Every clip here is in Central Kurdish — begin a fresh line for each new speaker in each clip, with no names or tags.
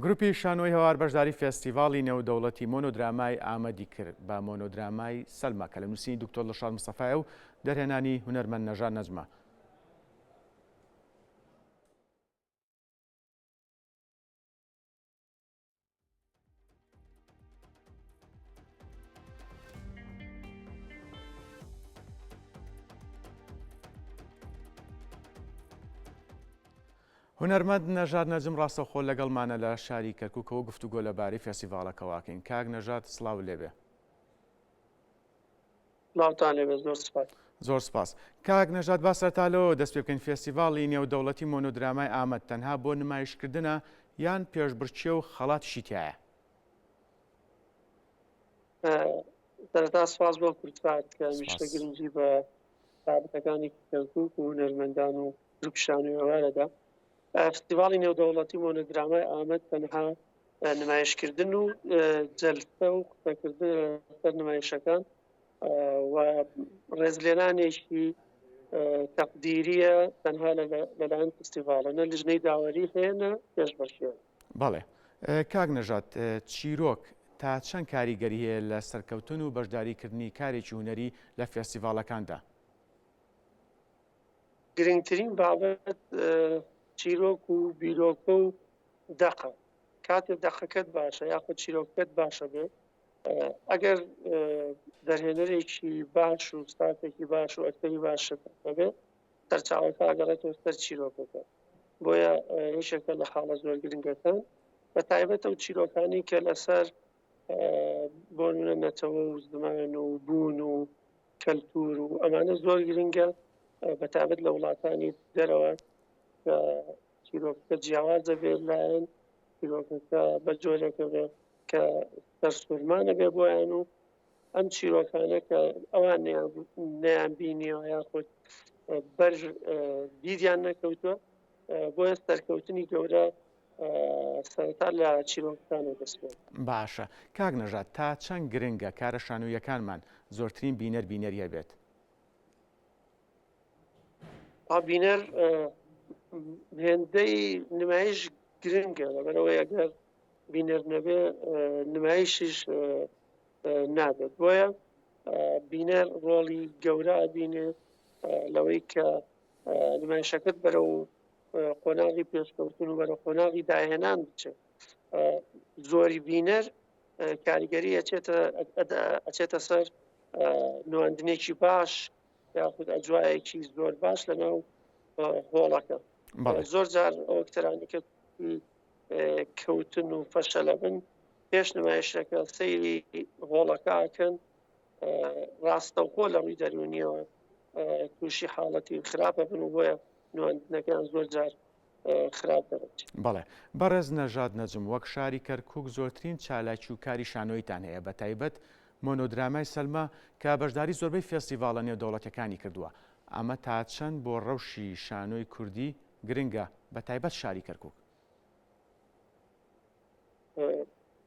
گروپی شانۆی هەوار بەشداری فێستیڤاڵی نێودەوڵەتی مۆنۆدرامای ئامادی کرد بە مۆنۆدرامای سەلما کە لە نووسینی دکتۆر لەشاد مستەفایە و دەرهێنانی هونەرمەند نەژاد نەجمە. هونەرمەند نەژاد نەجم ڕاستەوخۆ لەگەڵمانە لە شاری کەرکووکەوە گفتوگۆ لەبارەی فێستیڤاڵەکەواکەین. کاک نەژاد سڵاو لێبێ. زۆر سپاس. کاک نەژاد با سەرتالەوە دەست پێ بکەین فێستیڤاڵی نێودەوڵەتی مۆنۆدرامای ئامەد تەنها بۆ نمایشکردنە یان پێشبڕکێ و خەڵاتیشی تایە؟
سەرەتا سپاس بۆ کورتفات کە میشتە گرنگی بە رابطەکانی کەرکووک و هونەرمەندان و گروپی شانۆی هەوارەدا. فێستیڤاڵی نێودەوڵەتی مۆنۆدرامای ئامەد تەنها نمایشکردن و جەلسە و قسەکردن لەسەر نمایشەکان و ڕێزلێنانێکی تەقدیریە تەنها لەلایەن فێستیڤاڵە، نە لیژنەی داوەری هەیە نە پێشبڕکێ.
بەڵێ. کاک نەژاد، چیرۆک تا چەند کاریگەری هەیە لە سەرکەوتن و بەشداریکردنی کارێکی هونەری لە فێستیڤاڵەکاندا؟
گرنگترین بابەت چیرۆک و بیرۆکە و دەقە. کاتێک دەقەکەت باشە یاخود چیرۆکەت باشە بێت، ئەگەر دەرهێنەرێکی باش و ستاتێکی باش و ئەکتەری باشە بێت، سەرچاوەکە ئەگەڕێتەوە سەر چیرۆکەکە. بۆیە هیچێکە لە حاڵە زۆر گرنگەکان بە تایبەتە و چیرۆکانی کە لەسەر بۆ نمونە نەتەوە و زمان و بوون و کەلتور و ئەمانە زۆر گرنگە، بە تایبەت لە وڵاتانی دەرەوە کە چیرۆکەکە جیاوازە بێت لایەن چیرۆکەکە بە جۆرێکە بێت کە سەرسوورمانە بێ بۆیان و ئەم چیرۆکانە کە ئەوان نەیان بینیەوە یاخود بەرژ دیدیان نەکەوتووە، بۆیە سەرکەوتنی گەورە سەرەتا لە چیرۆکەکانە دەست پێ.
باشە. کاک نەژاد، تا چەند گرنگە کارە شانۆیەکانمان زۆرترین بینەریە بێت؟
بینەر هێندەی نمایش گرنگە، لەبەرەوەی ئەگەر بینەر نەبێ نمایشش نابێت. بۆیە بینەر ڕۆڵی گەورە ئەبینێ لەوەی کە نمایشەکەت بەرەو قۆناغی پێشکەوتن و بەرەو قۆناغی داهێنان بچێت. زۆری بینەر کاریگەری ئەچێتە سەر نواندنێکی باش یاخود ئەجوایەکی زۆر باش لەناو هۆڵەکە. زۆر جار ئەو ئەکتەرانی کە کەوتن و فەشەلە بن پێش نمایشەکە سەیری هۆڵەکەکەن، ڕاستەوخۆ لە ڕووی دەرونیەوە تووشی حاڵەتی خراپە بن و بۆیە نواندنەکان زۆر جار خراپ دەبێت.
بەڵێ. بەڕێز نەژاد نەجم، وەک شاری کەرکووک زۆرترین چالاکی و کاری شانۆیتان هەیە، بە تایبەت مۆنۆدرامای سەلما کە بەشداری زۆربەی فێستیڤاڵە نێودەوڵەتیەکانی کردووە. ئەمە تا چەند بۆ ڕەوشی شانۆی کوردی گرنگە، بە تایبەت شاری کەرکووک؟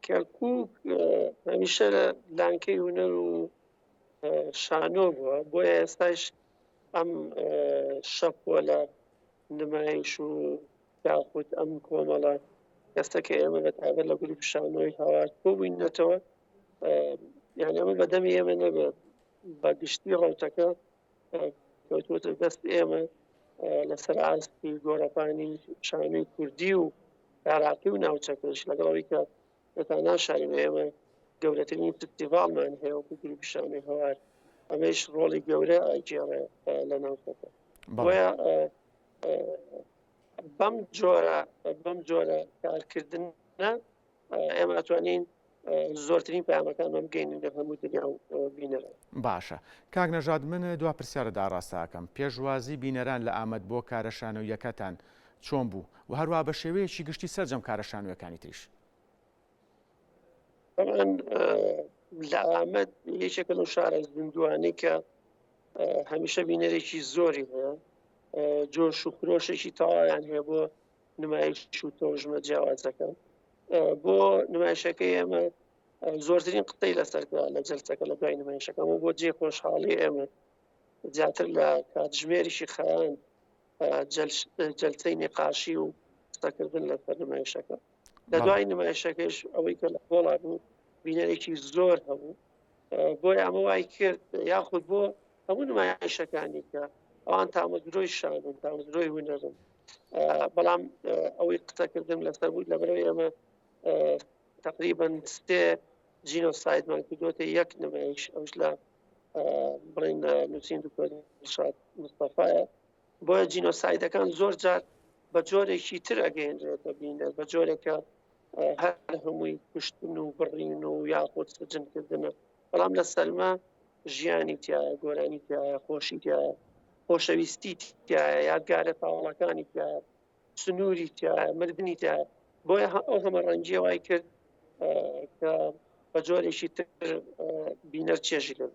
کەرکووک هەمیشە لە لانکەی هونەر و شانۆ بووە، بۆیە ئێستاش ئەم شەپۆلە نمایش و یاخود ئەم کۆمەڵە دەستەکە ئێمە بە تایبەت لە گروپی شانۆی هەوار کۆبووینەتەوە، یعنی ئەمە بەدەمی ئێمە نەبێت، بە گشتی ڕەوتەکە کەوتووەتە دەست ئێمە لەسەر ئاستی گۆڕەپانی شانۆی کوردی و عێراقی و ناوچەکەش، لەگەڵەوەی کە دەتانان شارێمە ئێمە گەورەترین فێستیڤاڵمان هەیە وەکو گروپی شانۆی هەوار، ئەمەش ڕۆڵی گەورە ئەگێڕێ لە ناوچەکە. بۆیە بەم جۆرە کارکردنە ئێمە ئەتوانین زۆرترین پامەکانمان بگەین لە هەموو دنیا و بینەرە.
باشە. کاک نەژاد، من دوا پرسیارەدا ڕاستاکەم. پێشوازی بینەران لە ئامەد بۆ کارە شانۆیەکەتان چۆن بوو و هەروە بە شێوەیەکی گشتی سەرجەم کارە شانۆیەکانی تریش؟
لە ئامەد یەکێکە لەو شارە زیندوانەی کە هەمیشە بینەرێکی زۆری هەیە، جۆش و خرۆشێکی تەواویان هەیە بۆ نمایش و تۆژمە جیاوازەکە. بۆ نمایشەکەی ئێمە زۆرترین قسەی لەسەرکە لە جەلسەکە لە دوای نمایشەکەمە بۆ جێ خۆشحاڵی ئێمە زیاتر لە کاتژمێریشی خەیان جەلسەی نقاشی و قسەکردن لەسەر نمایشەکە. لە دوای نمایشەکەش ئەوەی کە لە کۆڵا بوو بینەرێکی زۆر هەبوو بۆی ئەمە وای کرد یاخود بۆ هەموو نمایشەکانی کە ئەوان تامەزرۆی شانن تامەزرۆی هونەرن بەڵام ئەوەی قسەکردن لەسەر بوو لەبەرەوەی ئەمە تقریبا سێ جینۆسایدمان کردوتە یەک نمایش ئەوش لە بڵین نووسین دکتۆر شاد مستەفایە بۆیە جینۆسایدەکان زۆر جار بە جۆرێکی تر ئەگەیەنرێتە بینەر بە جۆرێکە هەر هەمووی کوشتن و بڕین و یاخود سجنکردنە بەڵام لە سەلمە ژیانی تایە گۆرانی تایە خۆشی تایە خۆشەویستی تایە یادگارە تاوەڵەکانی تایە سنووری تایە مردنی تایە بۆیە ئەو هەمە ڕەنگی وای کرد کە بە جۆرێکی تر بینەر چێژی لێ